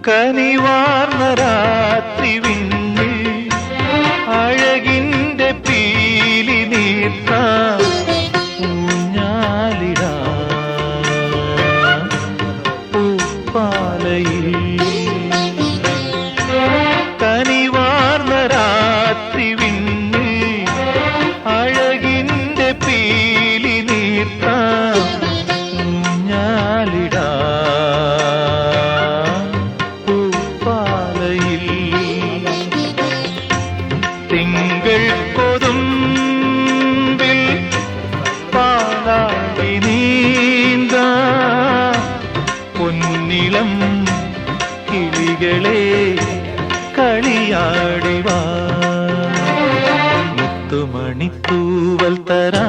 കനിവാർന്ന രാത്രി വിണ്ണിൽ അഴകിന്റെ പീലി നീർത്താം ഊഞ്ഞാലിടാം പൂപ്പാലയിൽ. കനിവാർന്ന രാത്രി വിണ്ണിൽ അഴകിന്റെ പീലി നീർത്താം ഊഞ്ഞാലിടാം പൂപ്പാലയിൽ. തിങ്കൾ കൊതുമ്പിൽ പാലാടി നീന്താ പൊന്നിളം കിളികളെ കളിയാടിവാ. മുത്തുമണിത്തൂവൽ തരാ